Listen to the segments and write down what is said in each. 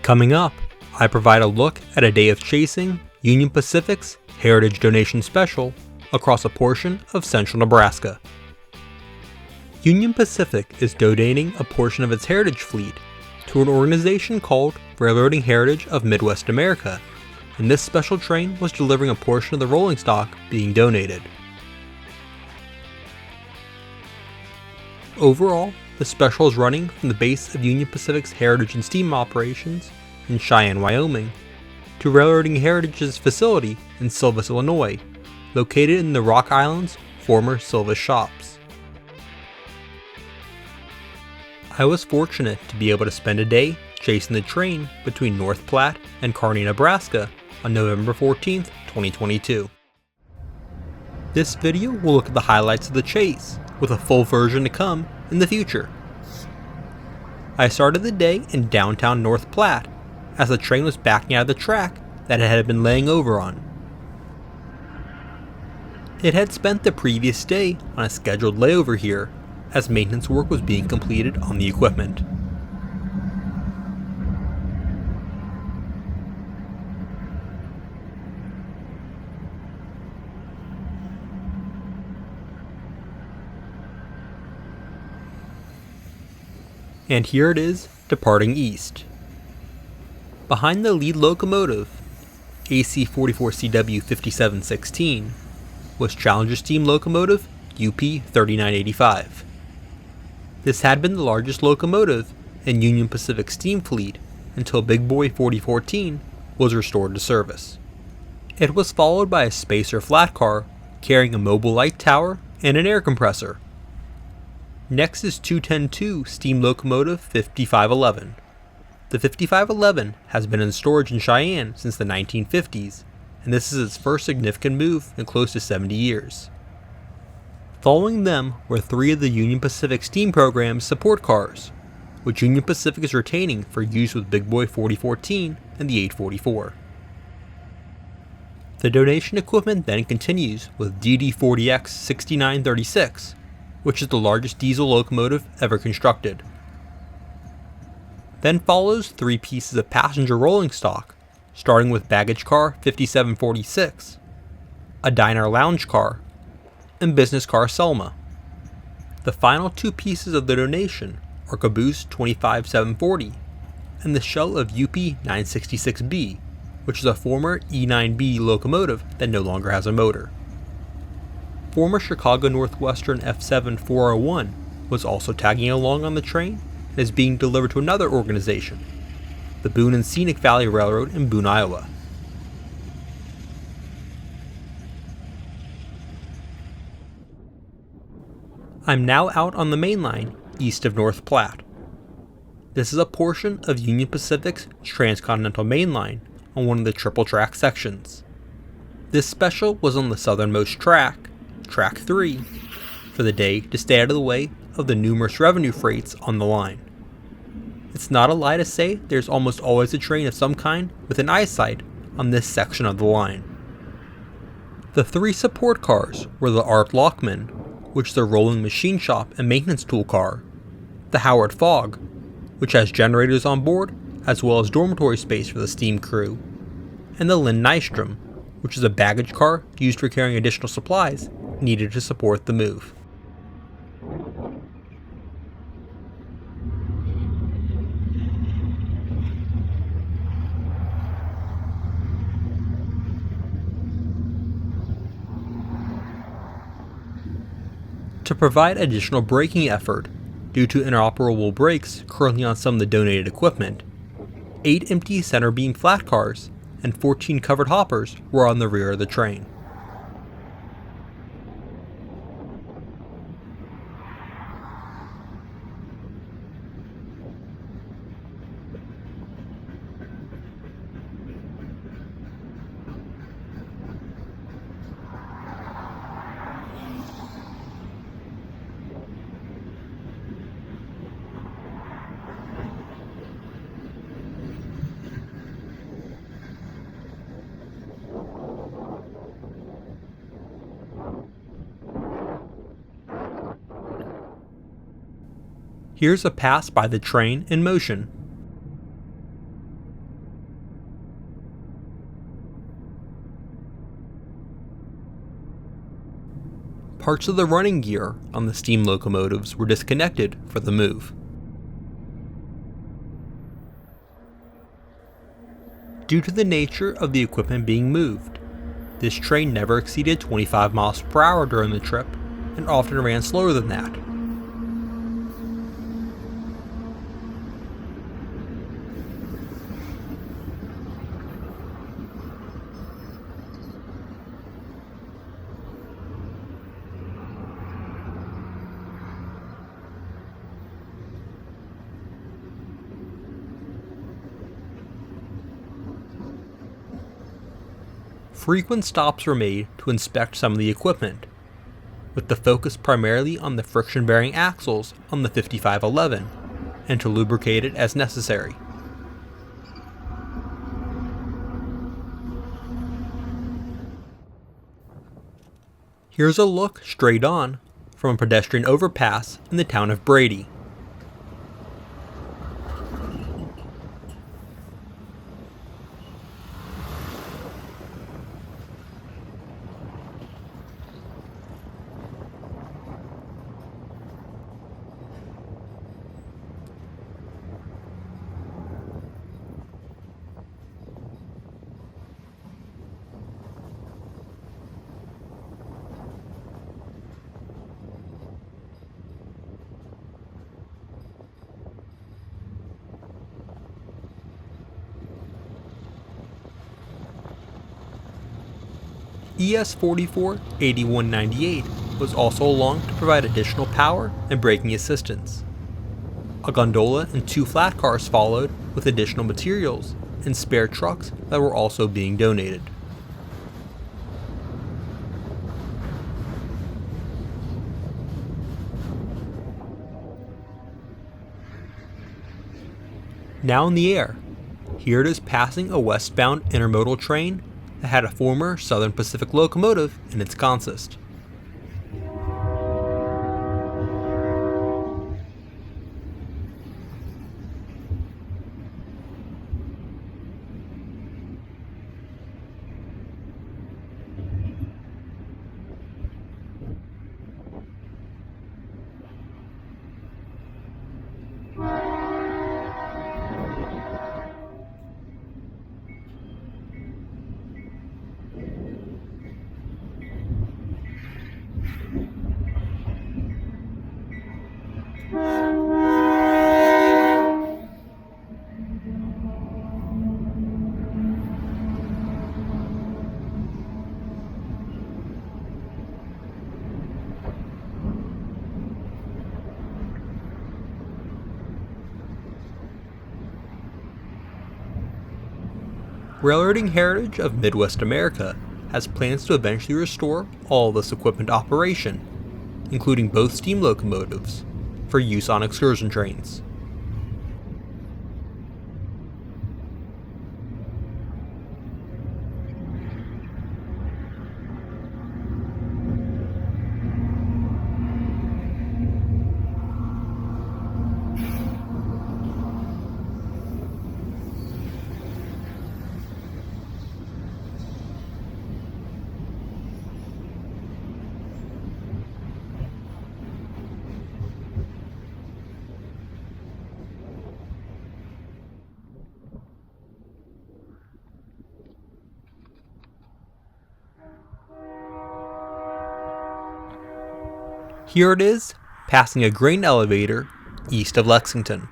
Coming up, I provide a look at a day of chasing Union Pacific's Heritage Donation Special across a portion of central Nebraska. Union Pacific is donating a portion of its heritage fleet to an organization called Railroading Heritage of Midwest America, and this special train was delivering a portion of the rolling stock being donated. Overall, the special is running from the base of Union Pacific's Heritage and Steam operations in Cheyenne, Wyoming, to Railroading Heritage's facility in Silvis, Illinois, located in the Rock Island's former Silvis shops. I was fortunate to be able to spend a day chasing the train between North Platte and Kearney, Nebraska on November 14, 2022. This video will look at the highlights of the chase, with a full version to come in the future. I started the day in downtown North Platte as the train was backing out of the track that it had been laying over on. It had spent the previous day on a scheduled layover here as maintenance work was being completed on the equipment. And here it is, departing east. Behind the lead locomotive, AC44CW 5716, was Challenger steam locomotive UP 3985. This had been the largest locomotive in Union Pacific steam fleet until Big Boy 4014 was restored to service. It was followed by a spacer flat car carrying a mobile light tower and an air compressor. Next is 210-2 steam locomotive 5511. The 5511 has been in storage in Cheyenne since the 1950s, and this is its first significant move in close to 70 years. Following them were three of the Union Pacific steam program's support cars, which Union Pacific is retaining for use with Big Boy 4014 and the 844. The donation equipment then continues with DD40X 6936, which is the largest diesel locomotive ever constructed. Then follows three pieces of passenger rolling stock, starting with baggage car 5746, a diner lounge car, and business car Selma. The final two pieces of the donation are caboose 25740 and the shell of UP 966B, which is a former E9B locomotive that no longer has a motor. Former Chicago Northwestern F7 401 was also tagging along on the train and is being delivered to another organization, the Boone and Scenic Valley Railroad in Boone, Iowa. I'm now out on the main line east of North Platte. This is a portion of Union Pacific's Transcontinental Main Line on one of the triple track sections. This special was on the southernmost track, Track 3, for the day to stay out of the way of the numerous revenue freights on the line. It's not a lie to say there's almost always a train of some kind with an eyesight on this section of the line. The three support cars were the Art Lockman, which is a rolling machine shop and maintenance tool car, the Howard Fogg, which has generators on board as well as dormitory space for the steam crew, and the Lynn Nystrom, which is a baggage car used for carrying additional supplies needed to support the move. To provide additional braking effort, due to inoperable brakes currently on some of the donated equipment, 8 empty center beam flat cars and 14 covered hoppers were on the rear of the train. Here's a pass by the train in motion. Parts of the running gear on the steam locomotives were disconnected for the move. Due to the nature of the equipment being moved, this train never exceeded 25 miles per hour during the trip and often ran slower than that. Frequent stops were made to inspect some of the equipment, with the focus primarily on the friction-bearing axles on the 5511, and to lubricate it as necessary. Here's a look straight on from a pedestrian overpass in the town of Brady. ES44-8198 was also along to provide additional power and braking assistance. A gondola and 2 flat cars followed with additional materials and spare trucks that were also being donated. Now in the air, here it is passing a westbound intermodal train that had a former Southern Pacific locomotive in its consist. Railroading Heritage of Midwest America has plans to eventually restore all this equipment operation, including both steam locomotives, for use on excursion trains. Here it is, passing a grain elevator east of Lexington.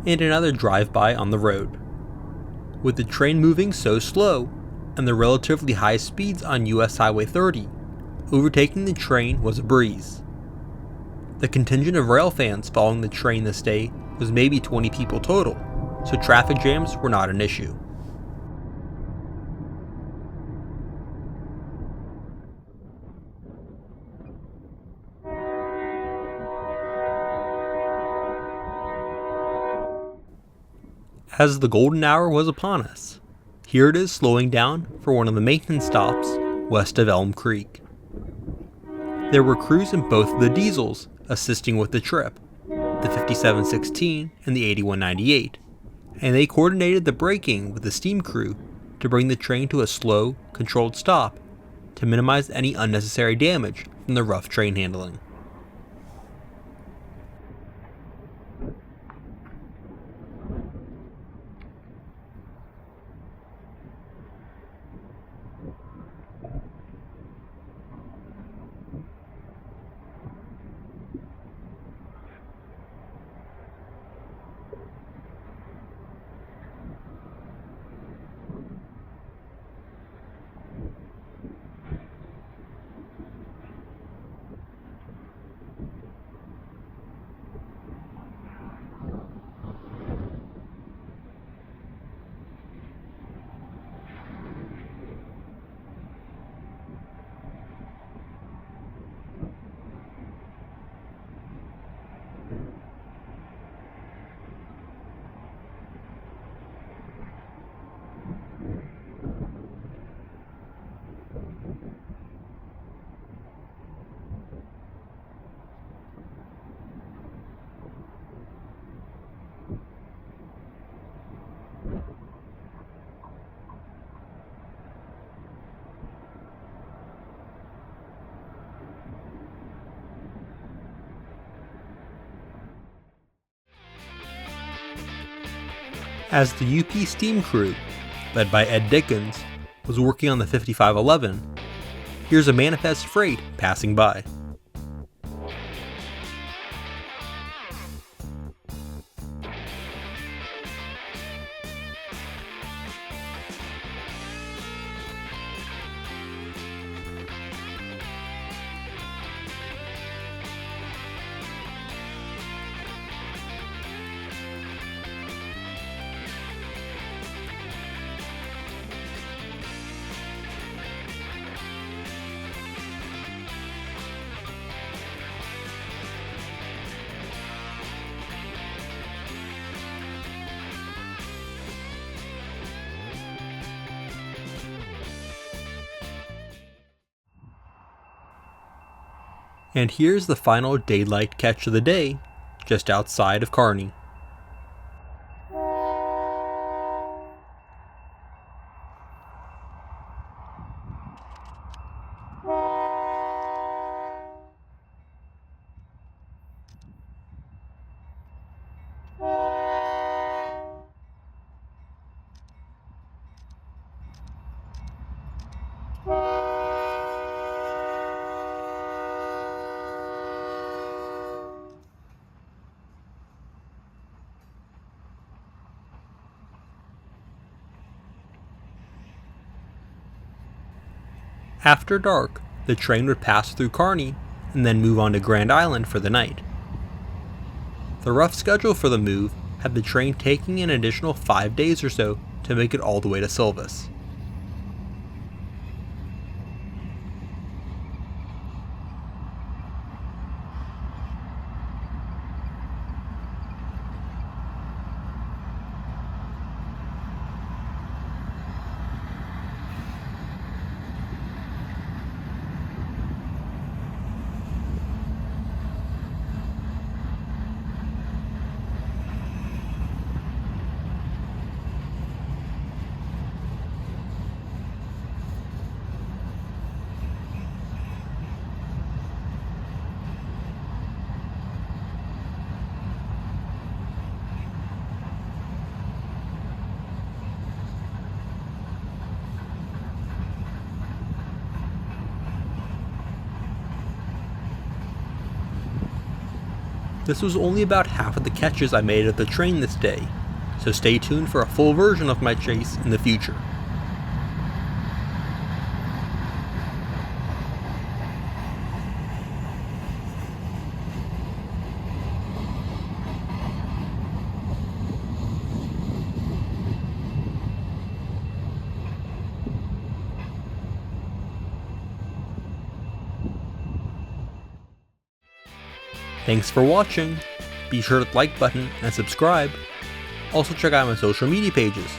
And another drive-by on the road. With the train moving so slow, and the relatively high speeds on US Highway 30, overtaking the train was a breeze. The contingent of Railfans following the train this day was maybe 20 people total, so traffic jams were not an issue. As the golden hour was upon us, here it is slowing down for one of the maintenance stops west of Elm Creek. There were crews in both of the diesels assisting with the trip, the 5716 and the 8198, and they coordinated the braking with the steam crew to bring the train to a slow, controlled stop to minimize any unnecessary damage from the rough train handling. As the UP steam crew, led by Ed Dickens, was working on the 5511, here's a manifest freight passing by. And here's the final daylight catch of the day, just outside of Kearney. After dark, the train would pass through Kearney and then move on to Grand Island for the night. The rough schedule for the move had the train taking an additional 5 days or so to make it all the way to Silvis. This was only about half of the catches I made at the train this day, so stay tuned for a full version of my chase in the future. Thanks for watching. Be sure to like button and subscribe. Also check out my social media pages.